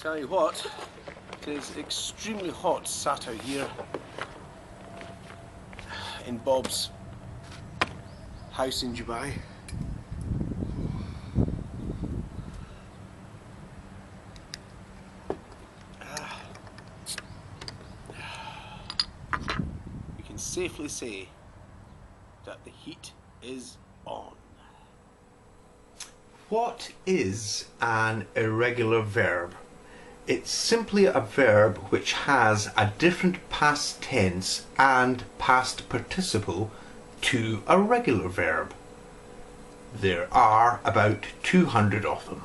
Tell you what, it is extremely hot sat out here in Bob's house in Dubai. We can safely say that the heat is on. What is an irregular verb? It's simply a verb which has a different past tense and past participle to a regular verb. There are about 200 of them.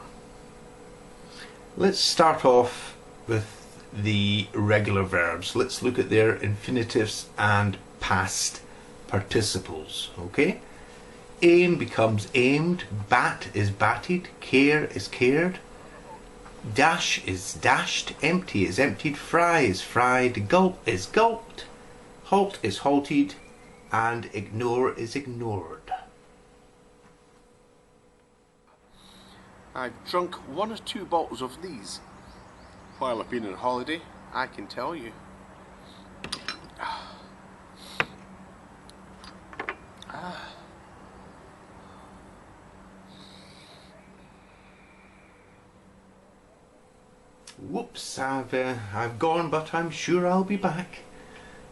Let's start off with the regular verbs. Let's look at their infinitives and past participles, okay? Aim becomes aimed, bat is batted, care is cared, dash is dashed, empty is emptied, fry is fried, gulp is gulped, halt is halted, and ignore is ignored. I've drunk 1 or 2 bottles of these while I've been on holiday, I can tell you. Whoops, I've gone, but I'm sure I'll be back.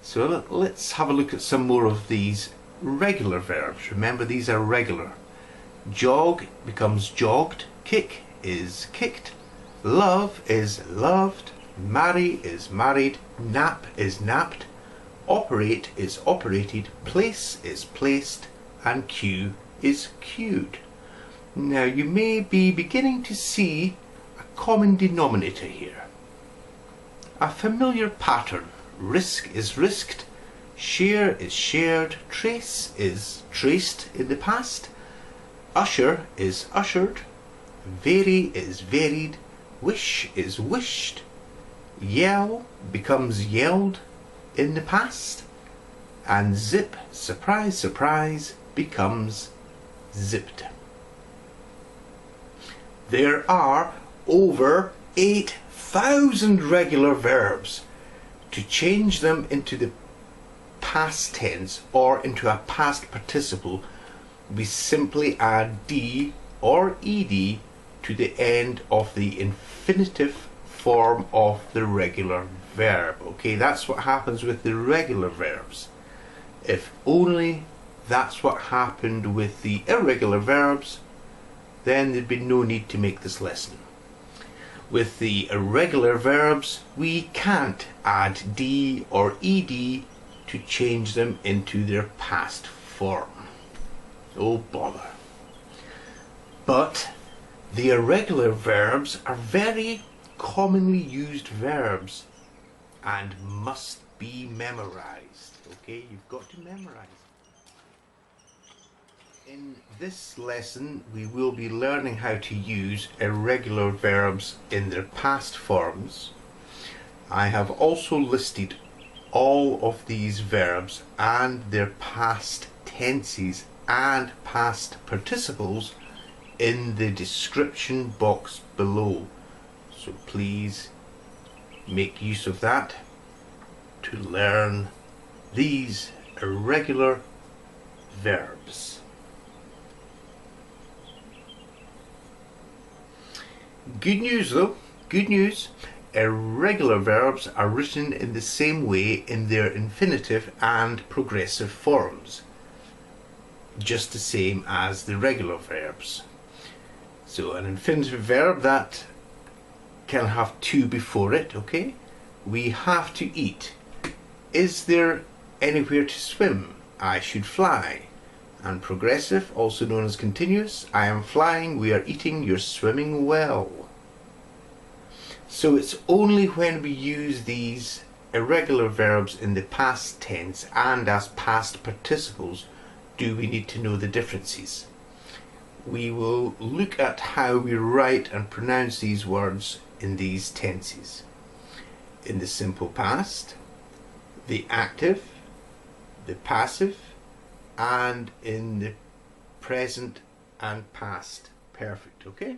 So let's have a look at some more of these regular verbs. Remember, these are regular. Jog becomes jogged, kick is kicked, love is loved, marry is married, nap is napped, operate is operated, place is placed, and cue is cued. Now you may be beginning to see a common denominator here. A familiar pattern. Risk is risked, share is shared, trace is traced in the past, usher is ushered, vary is varied, wish is wished, yell becomes yelled in the past, and zip, surprise, surprise, becomes zipped. There are over 8,000 regular verbs. To change them into the past tense or into a past participle, we simply add d or ed to the end of the infinitive form of the regular verb. Okay, that's what happens with the regular verbs. If only that's what happened with the irregular verbs, then there'd be no need to make this lesson. With the irregular verbs, we can't add d or ed to change them into their past form. Oh bother. But the irregular verbs are very commonly used verbs and must be memorized. Okay, you've got to memorize. In this lesson, we will be learning how to use irregular verbs in their past forms. I have also listed all of these verbs and their past tenses and past participles in the description box below. So please make use of that to learn these irregular verbs. Good news though, good news. Irregular verbs are written in the same way in their infinitive and progressive forms, just the same as the regular verbs. So an infinitive verb that can have to before it, okay? We have to eat. Is there anywhere to swim? I should fly. And progressive, also known as continuous, I am flying, we are eating, you're swimming well. So it's only when we use these irregular verbs in the past tense and as past participles do we need to know the differences. We will look at how we write and pronounce these words in these tenses. In the simple past, the active, the passive, and in the present and past perfect, okay?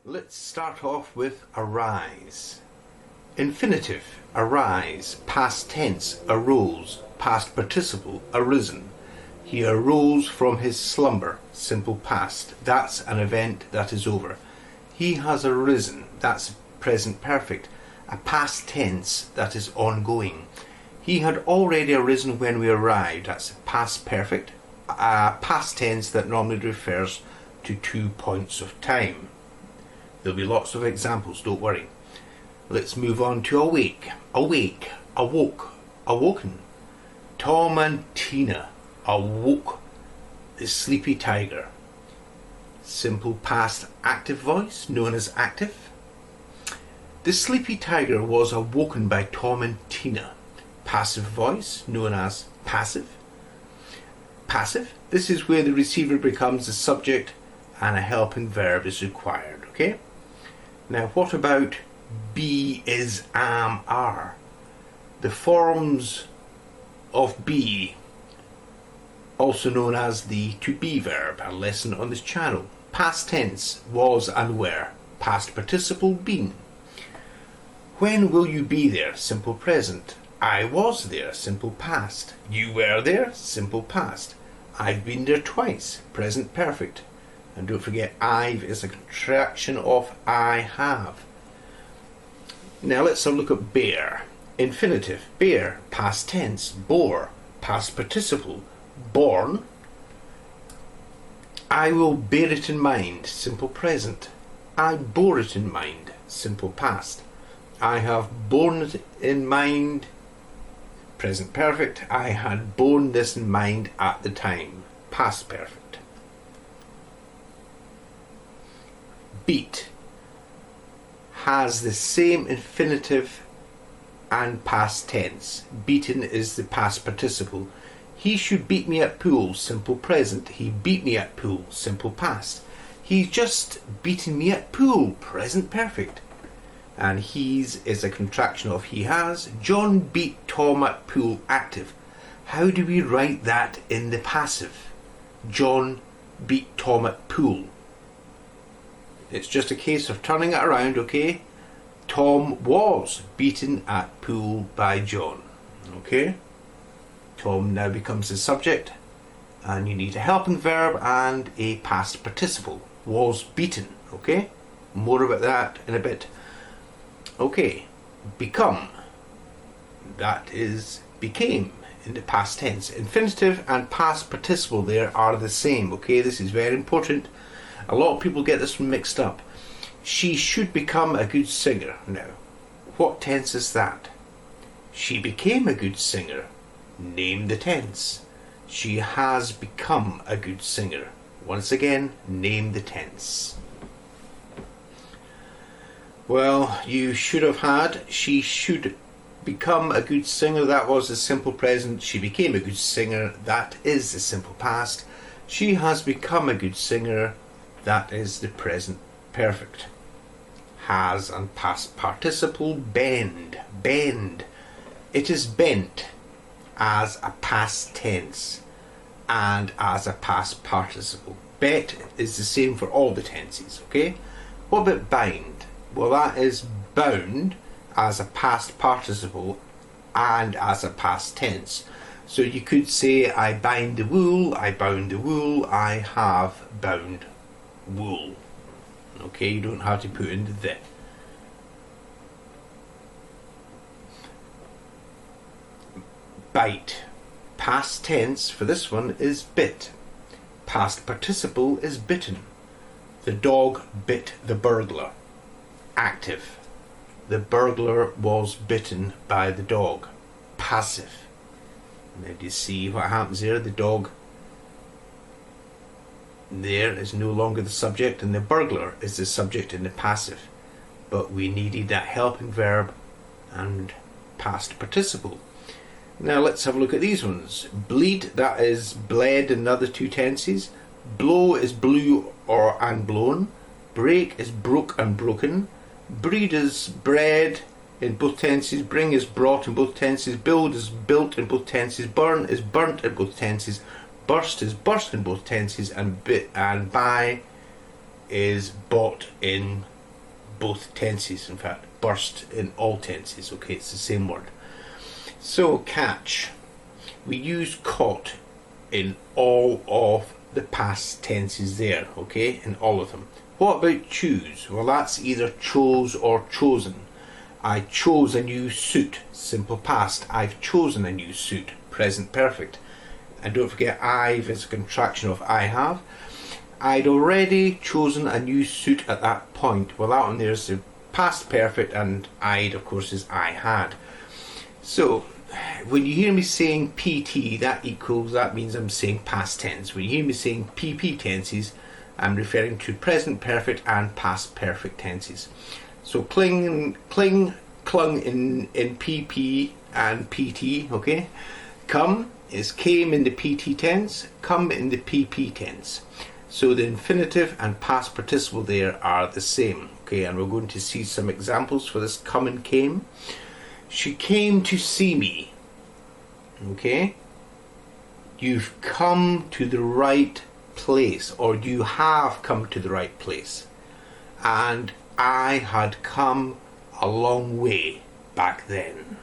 Let's start off with arise. Infinitive, arise. Past tense, arose. Past participle, arisen. He arose from his slumber, simple past. That's an event that is over. He has arisen, that's present perfect. A past tense that is ongoing. He had already arisen when we arrived, that's past perfect. A past tense that normally refers to 2 points of time. There'll be lots of examples, don't worry. Let's move on to awake. Awake, awoke, awoken. Tom and Tina awoke the sleepy tiger. Simple past active voice, known as active. The sleepy tiger was awoken by Tom and Tina. Passive voice, known as passive. Passive, this is where the receiver becomes the subject and a helping verb is required, okay? Now what about be, is, am, are? The forms of be, also known as the to be verb, a lesson on this channel. Past tense, was and were. Past participle, been. When will you be there? Simple present. I was there, simple past. You were there, simple past. I've been there twice, present perfect. And don't forget, I've is a contraction of I have. Now let's have a look at bear. Infinitive, bear. Past tense, bore. Past participle, born. I will bear it in mind, simple present. I bore it in mind, simple past. I have borne it in mind, present perfect. I had borne this in mind at the time, past perfect. Beat has the same infinitive and past tense. Beaten is the past participle. He should beat me at pool, simple present. He beat me at pool, simple past. He's just beaten me at pool, present perfect. And he's is a contraction of he has. John beat Tom at pool, active. How do we write that in the passive? John beat Tom at pool. It's just a case of turning it around, okay? Tom was beaten at pool by John, okay? Tom now becomes the subject, and you need a helping verb and a past participle. Was beaten, okay? More about that in a bit. Okay, become. That is became in the past tense. Infinitive and past participle there are the same, okay? This is very important. A lot of people get this mixed up. She should become a good singer. Now, what tense is that? She became a good singer. Name the tense. She has become a good singer. Once again, name the tense. Well, you should have had she should become a good singer. That was the simple present. She became a good singer. That is the simple past. She has become a good singer. That is the present perfect. Has and past participle, bend. Bend. It is bent as a past tense and as a past participle. Bet is the same for all the tenses, okay? What about bind? Well, that is bound as a past participle and as a past tense. So you could say, I bind the wool, I bound the wool, I have bound wool. Okay, you don't have to put in the. Bite. Past tense for this one is bit. Past participle is bitten. The dog bit the burglar. Active. The burglar was bitten by the dog. Passive. Now do you see what happens there? The dog there is no longer the subject and the burglar is the subject in the passive. But we needed that helping verb and past participle. Now let's have a look at these ones. Bleed, that is bled in the other two tenses. Blow is blew or and blown. Break is broke and broken. Breed is bred in both tenses. Bring is brought in both tenses. Build is built in both tenses. Burn is burnt in both tenses. Burst is burst in both tenses. And buy is bought in both tenses, in fact, burst in all tenses. Okay, it's the same word. So catch, we use caught in all of the past tenses there, okay, in all of them. What about choose? Well, that's either chose or chosen. I chose a new suit, simple past. I've chosen a new suit, present perfect. And don't forget, I've is a contraction of I have. I'd already chosen a new suit at that point. Well, that one there's the past perfect, and I'd, of course, is I had. So when you hear me saying PT, that means I'm saying past tense. When you hear me saying PP tenses, I'm referring to present perfect and past perfect tenses. So clung in PP and PT, okay? Come is came in the PT tense, come in the PP tense. So the infinitive and past participle there are the same, okay? And we're going to see some examples for this come and came. She came to see me. Okay? You've come to the right place, or you have come to the right place. And I had come a long way back then.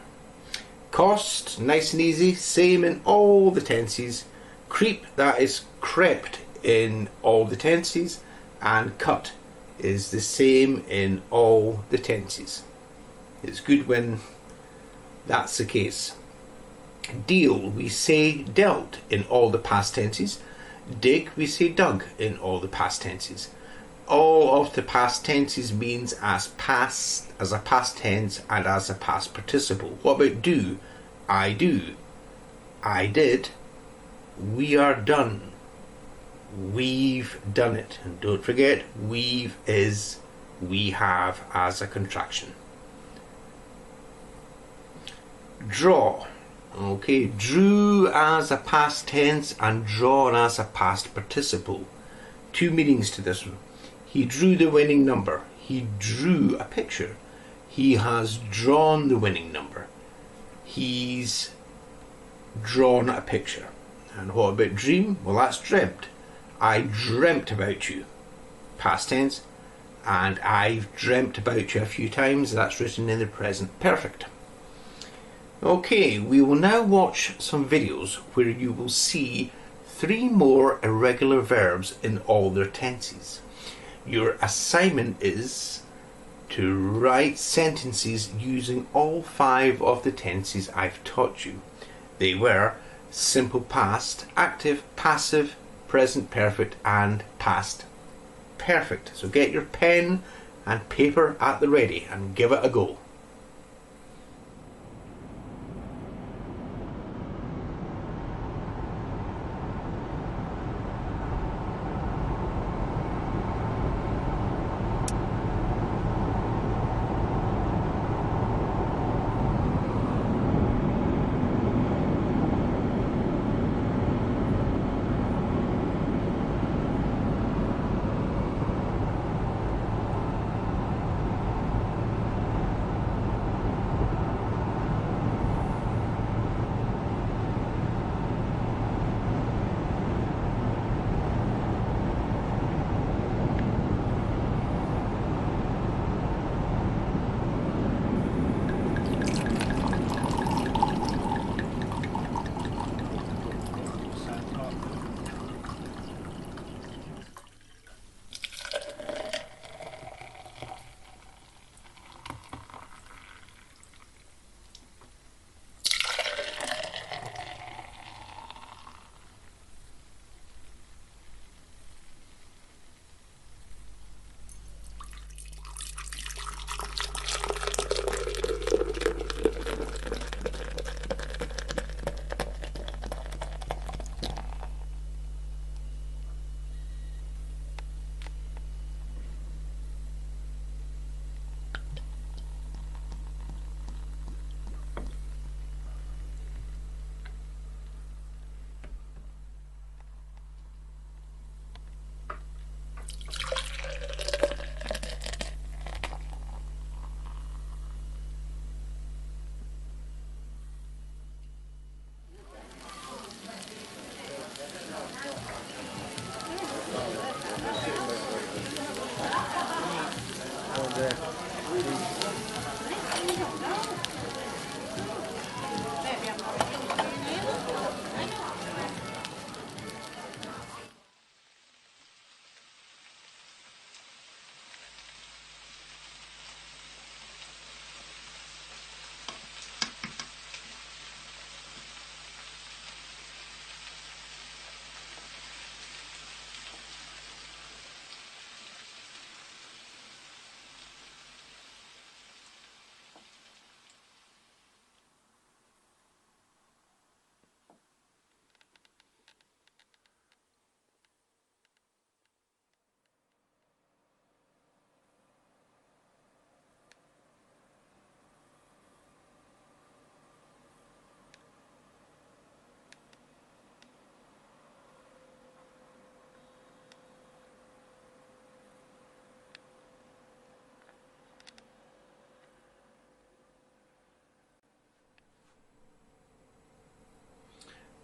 Cost, nice and easy, same in all the tenses. Creep, that is crept in all the tenses. And cut is the same in all the tenses. It's good when that's the case. Deal, we say dealt in all the past tenses. Dig, we say dug in all the past tenses. All of the past tenses means as a past tense and as a past participle. What about do? I do. I did. We are done. We've done it. And don't forget, we've is we have as a contraction. Draw. Okay, drew as a past tense and drawn as a past participle. Two meanings to this one. He drew the winning number. He drew a picture. He has drawn the winning number. He's drawn a picture. And what about dream? Well, that's dreamt. I dreamt about you. Past tense. And I've dreamt about you a few times. That's written in the present perfect. Okay, we will now watch some videos where you will see 3 more irregular verbs in all their tenses. Your assignment is to write sentences using all 5 of the tenses I've taught you. They were simple past, active, passive, present perfect and past perfect. So get your pen and paper at the ready and give it a go.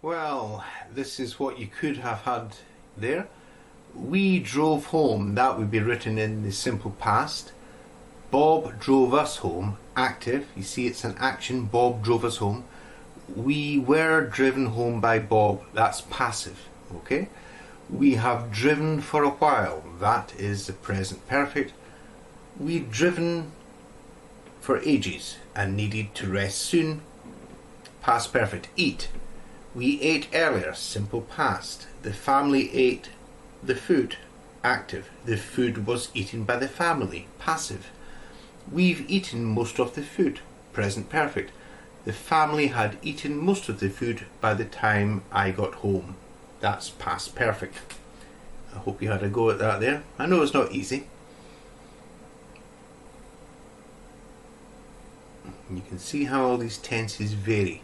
Well, this is what you could have had there. We drove home, that would be written in the simple past. Bob drove us home, active. You see it's an action. Bob drove us home. We were driven home by Bob, that's passive. Okay? We have driven for a while, that is the present perfect. We've driven for ages and needed to rest soon, past perfect. Eat. We ate earlier, simple past. The family ate the food, active. The food was eaten by the family, passive. We've eaten most of the food, present perfect. The family had eaten most of the food by the time I got home. That's past perfect. I hope you had a go at that there. I know it's not easy. You can see how all these tenses vary.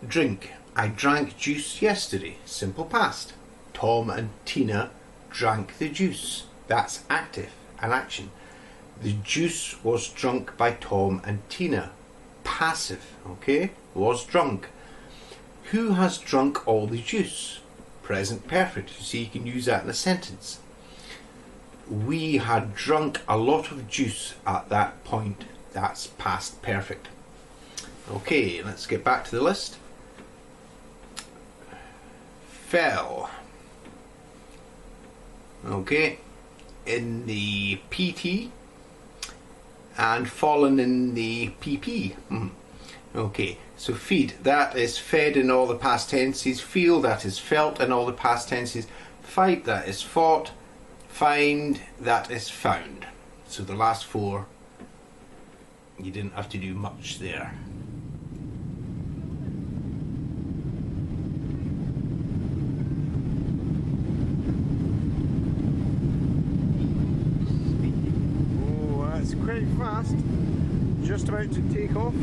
Drink. I drank juice yesterday, simple past. Tom and Tina drank the juice. That's active, an action. The juice was drunk by Tom and Tina. Passive, okay? Was drunk. Who has drunk all the juice? Present perfect. You see, you can use that in a sentence. We had drunk a lot of juice at that point. That's past perfect. Okay, let's get back to the list. Fell. Okay, in the PT and fallen in the PP. Okay, so feed, that is fed in all the past tenses. Feel, that is felt in all the past tenses. Fight, that is fought. Find, that is found. So the last four, you didn't have to do much there. Oh, that's quite fast. Just about to take off.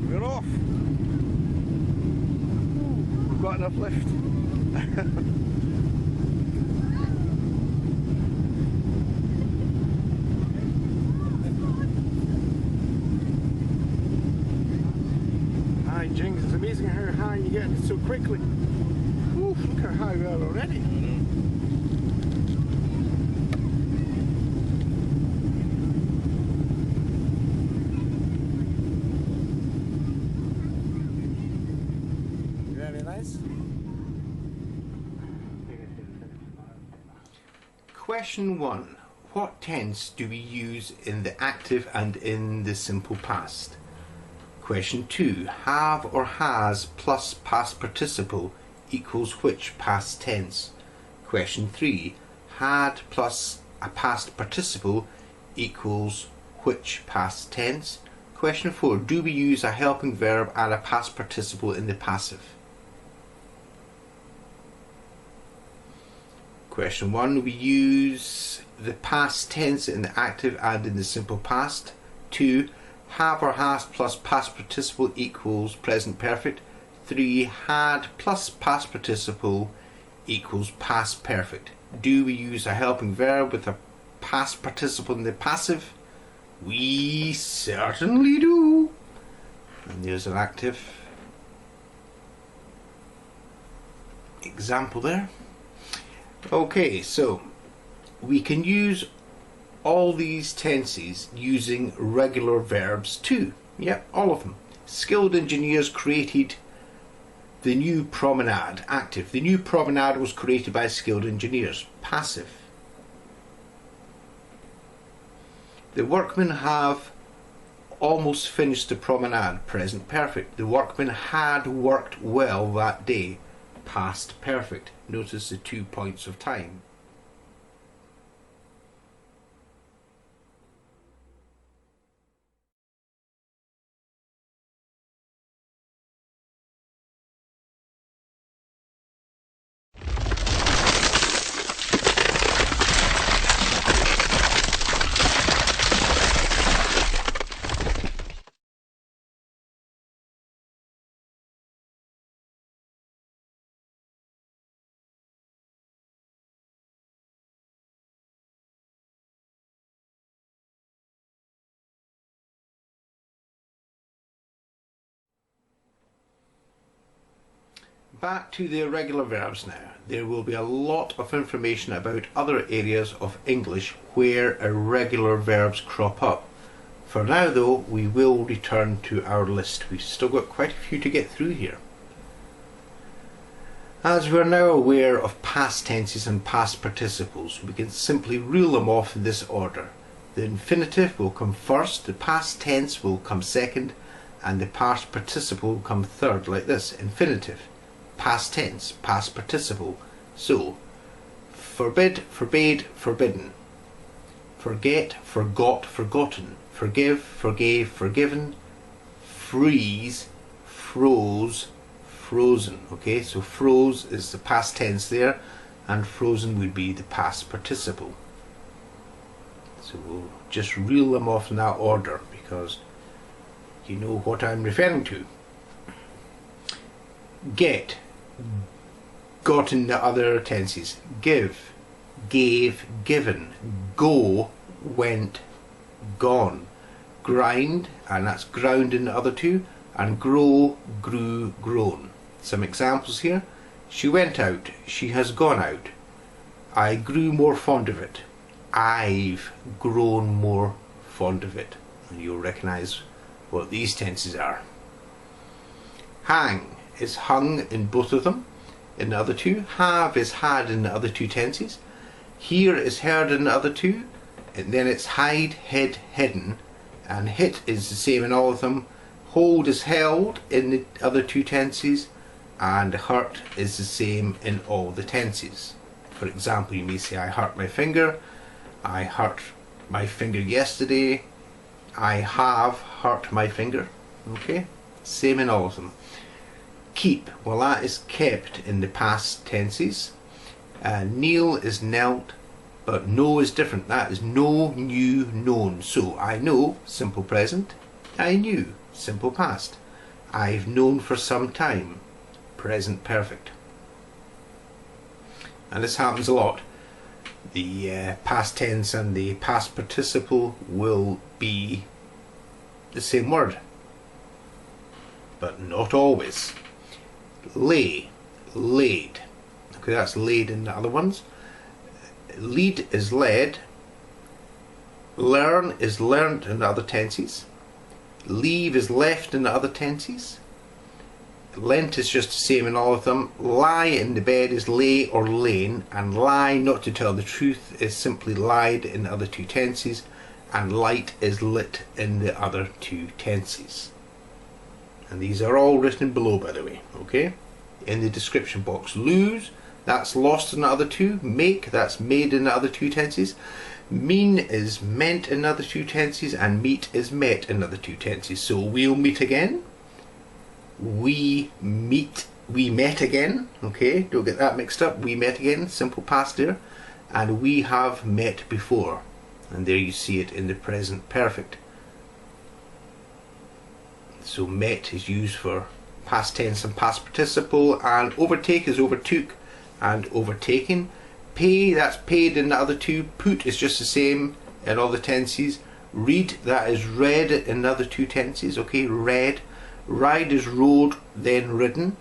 We're off. We've got enough lift. Hi Jinx, it's amazing how high you get so quickly. Oof, look how high we are already. Very nice. Question 1. What tense do we use in the active and in the simple past? Question 2. Have or has plus past participle equals which past tense? Question 3. Had plus a past participle equals which past tense? Question 4. Do we use a helping verb and a past participle in the passive? Question 1. We use the past tense in the active and in the simple past. 2. Have or has plus past participle equals present perfect. 3. Had plus past participle equals past perfect. Do we use a helping verb with a past participle in the passive? We certainly do. And there's an active example there. Okay, so we can use all these tenses using regular verbs too. Yep, all of them. Skilled engineers created the new promenade, active. The new promenade was created by skilled engineers, passive. The workmen have almost finished the promenade, present perfect. The workmen had worked well that day, past perfect. Notice the 2 points of time. Back to the irregular verbs now. There will be a lot of information about other areas of English where irregular verbs crop up. For now though, we will return to our list. We've still got quite a few to get through here. As we are now aware of past tenses and past participles, we can simply rule them off in this order. The infinitive will come first, the past tense will come second, and the past participle will come third, like this. Infinitive, past tense, past participle. So, forbid, forbade, forbidden. Forget, forgot, forgotten. Forgive, forgave, forgiven. Freeze, froze, frozen. Okay, so froze is the past tense there, and frozen would be the past participle. So we'll just reel them off in that order because you know what I'm referring to. Get, got in the other tenses. Give, gave, given. Go, went, gone. Grind, and that's ground in the other two, and grow, grew, grown. Some examples here. She went out, she has gone out. I grew more fond of it. I've grown more fond of it. And you'll recognise what these tenses are. Hang is hung in both of them, in the other two. Have is had in the other two tenses. Hear is heard in the other two. And then it's hide, hid, hidden. And hit is the same in all of them. Hold is held in the other two tenses. And hurt is the same in all the tenses. For example, you may say, I hurt my finger. I hurt my finger yesterday. I have hurt my finger. Okay, same in all of them. Keep, well, that is kept in the past tenses. Kneel is knelt, but know is different. That is know, knew, known. So I know, simple present. I knew, simple past. I've known for some time, present perfect. And this happens a lot. The past tense and the past participle will be the same word, but not always. Lay, laid. Okay, that's laid in the other ones. Lead is led. Learn is learnt in the other tenses. Leave is left in the other tenses. Lent is just the same in all of them. Lie in the bed is lay or lain, and lie, not to tell the truth, is simply lied in the other two tenses, and light is lit in the other two tenses. And these are all written below, by the way, okay? In the description box. Lose, that's lost in the other two. Make, that's made in the other two tenses. Mean is meant in the other two tenses, and meet is met in the other two tenses. So we'll meet again. We met again, okay, don't get that mixed up. We met again, simple past there, and we have met before, and there you see it in the present perfect. So met is used for past tense and past participle, and overtake is overtook and overtaken. Pay, that's paid in the other two. Put is just the same in all the tenses. Read, that is read in the other two tenses, okay, read. Ride is rode, then ridden.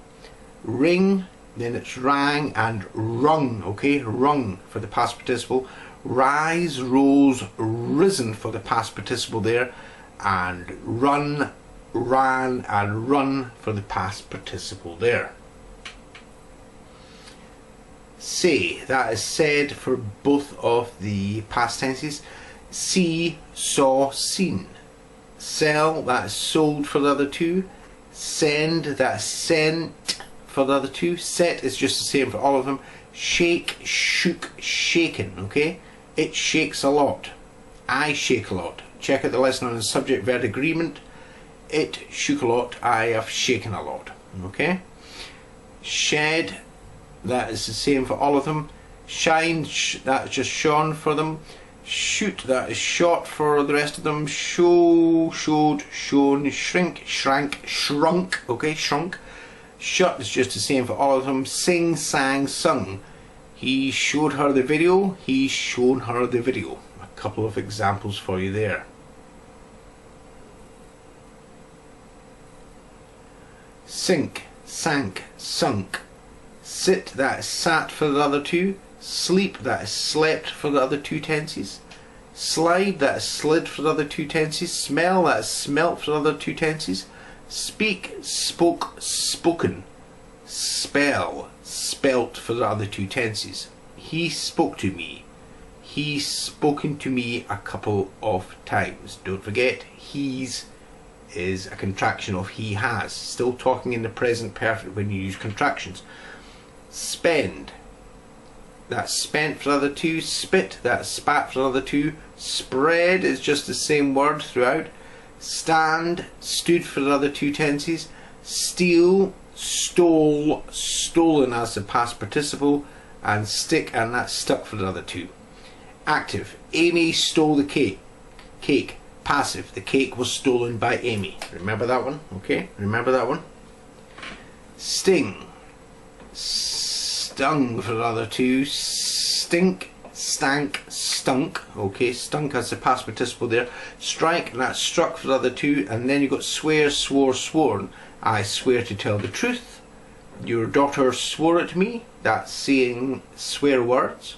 Ring, then it's rang, and rung, okay, rung for the past participle. Rise, rose, risen for the past participle there, and run, ran, and run for the past participle there. Say, that is said for both of the past tenses. See, saw, seen. Sell, that is sold for the other two. Send, that's sent for the other two. Set is just the same for all of them. Shake, shook, shaken, okay? It shakes a lot. I shake a lot. Check out the lesson on the subject verb agreement. It shook a lot. I have shaken a lot, okay? Shed, that is the same for all of them. Shine, that's just shone for them. Shoot, that is shot for the rest of them. Show, showed, shown. Shrink, shrank, shrunk, okay, shrunk. Shut is just the same for all of them. Sing, sang, sung. He showed her the video. He's shown her the video. A couple of examples for you there. Sink, sank, sunk. Sit, that is sat for the other two. Sleep, that is slept for the other two tenses. Slide, that is slid for the other two tenses. Smell, that is smelt for the other two tenses. Speak, spoke, spoken. Spell, spelt for the other two tenses. He spoke to me. He's spoken to me a couple of times. Don't forget, he's is a contraction of he has. Still talking in the present perfect when you use contractions. Spend, that's spent for the other two. Spit, that's spat for the other two. Spread is just the same word throughout. Stand, stood for the other two tenses. Steal, stole, stolen as the past participle. And stick, and that's stuck for the other two. Active, Amy stole the cake. Cake. Passive, the cake was stolen by Amy. Remember that one? Okay, remember that one. Sting, stung for the other two. Stink, stank, stunk. Okay, stunk as the past participle there. Strike, and that's struck for the other two. And then you've got swear, swore, sworn. I swear to tell the truth. Your daughter swore at me. That's saying swear words.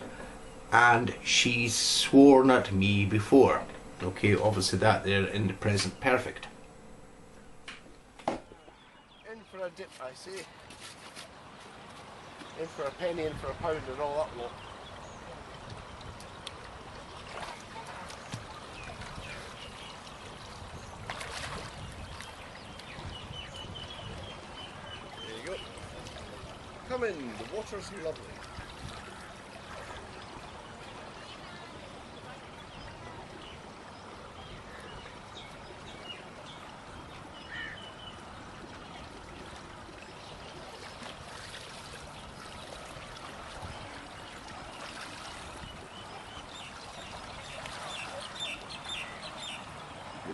And she's sworn at me before. Okay, obviously that there in the present perfect. In for a dip, I say. In for a penny, in for a pound, and all that lot. There you go. Come in, the water's lovely.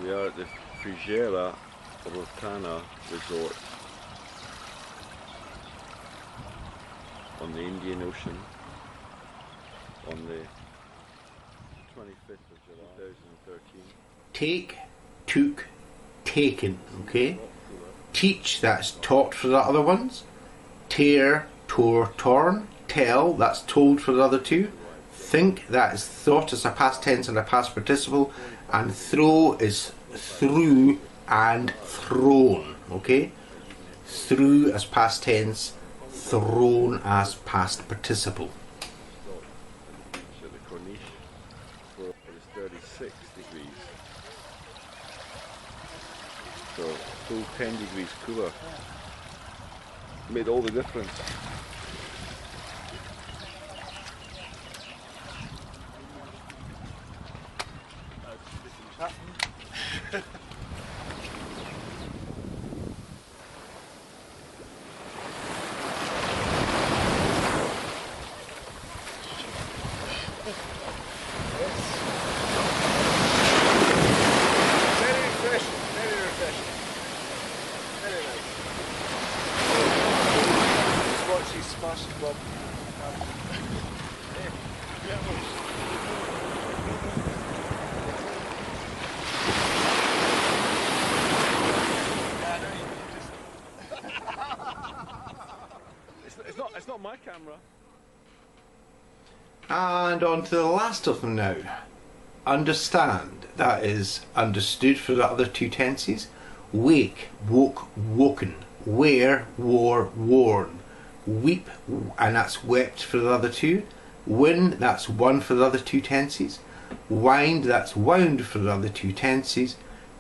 We are at the Frigera Rotana Resort on the Indian Ocean on the 25th of July 2013. Take, took, taken. Okay. Teach, that's taught for the other ones. Tear, tore, torn. Tell, that's told for the other two. Think, that is thought as a past tense and a past participle. And throw is threw and thrown. Okay, threw as past tense, thrown as past participle. So the Corniche is 36 degrees. So full 10 degrees cooler. Made all the difference. It's not my camera. And on to the last of them now. Understand, that is understood for the other two tenses. Wake, woke, woken. Wear, wore, worn. Weep, and that's wept for the other two. Win, that's won for the other two tenses. Wind, that's wound for the other two tenses.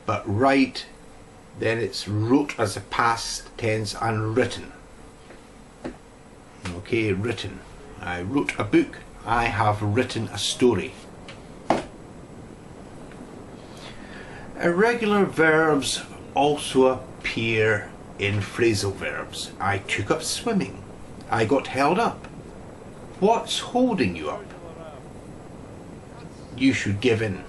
But write, then it's wrote as a past tense and written. Okay, written. I wrote a book. I have written a story. Irregular verbs also appear in phrasal verbs. I took up swimming. I got held up. What's holding you up? You should give in.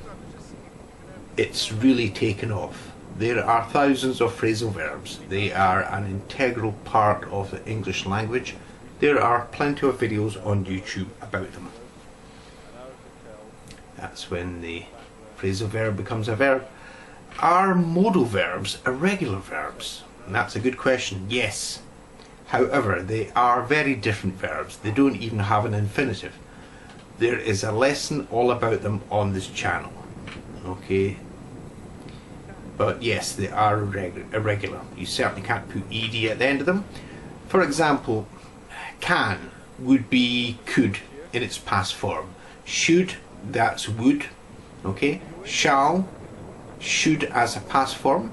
It's really taken off. There are thousands of phrasal verbs. They are an integral part of the English language. There are plenty of videos on YouTube about them. That's when the phrasal verb becomes a verb. Are modal verbs irregular verbs? And that's a good question. Yes. However, they are very different verbs. They don't even have an infinitive. There is a lesson all about them on this channel. Okay. But yes, they are irregular. You certainly can't put ed at the end of them. For example, can would be could in its past form. Should, that's would. Okay. Shall, should as a past form.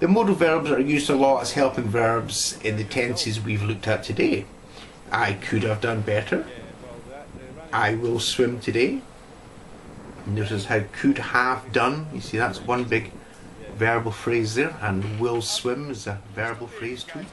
The modal verbs are used a lot as helping verbs in the tenses we've looked at today. I could have done better. I will swim today. Notice how could have done. You see, that's one big verbal phrase there, and will swim is a verbal phrase too.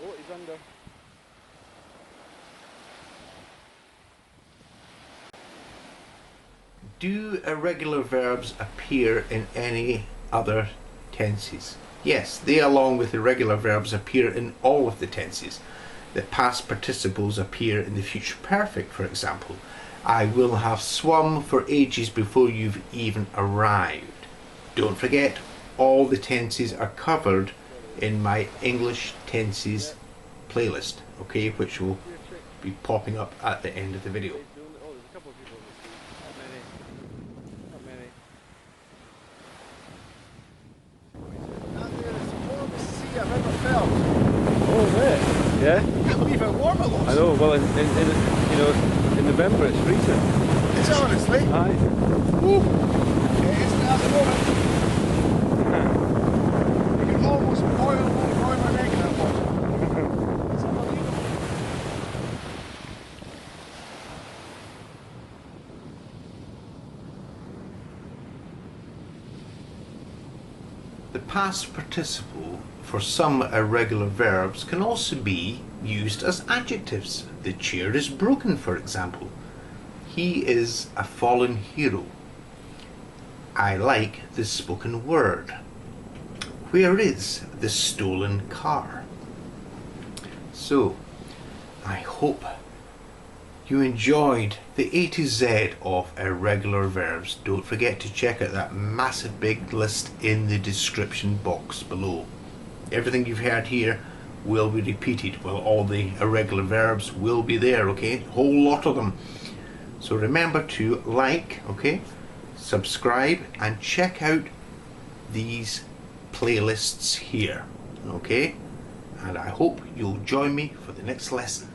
Oh, he's under. Do irregular verbs appear in any other tenses? Yes, they along with irregular verbs appear in all of the tenses. The past participles appear in the future perfect, for example. I will have swum for ages before you've even arrived. Don't forget, all the tenses are covered in my English tenses playlist, okay, which will be popping up at the end of the video. Oh, there's a couple of people. Not many. Out there is the warmest sea I've ever felt. Oh, is it? Yeah? I can't believe how warm it was. I know. Well, in November it's freezing. It's honestly. Aye. Woo. It isn't at the moment. You can almost boil my neck in that water. It's unbelievable. The past participle for some irregular verbs can also be used as adjectives. The chair is broken, for example. He is a fallen hero. I like the spoken word. Where is the stolen car? So, I hope you enjoyed the A to Z of irregular verbs. Don't forget to check out that massive big list in the description box below. Everything you've heard here will be repeated. Well, all the irregular verbs will be there, okay? Whole lot of them. So remember to like, okay, subscribe, and check out these playlists here, okay? And I hope you'll join me for the next lesson.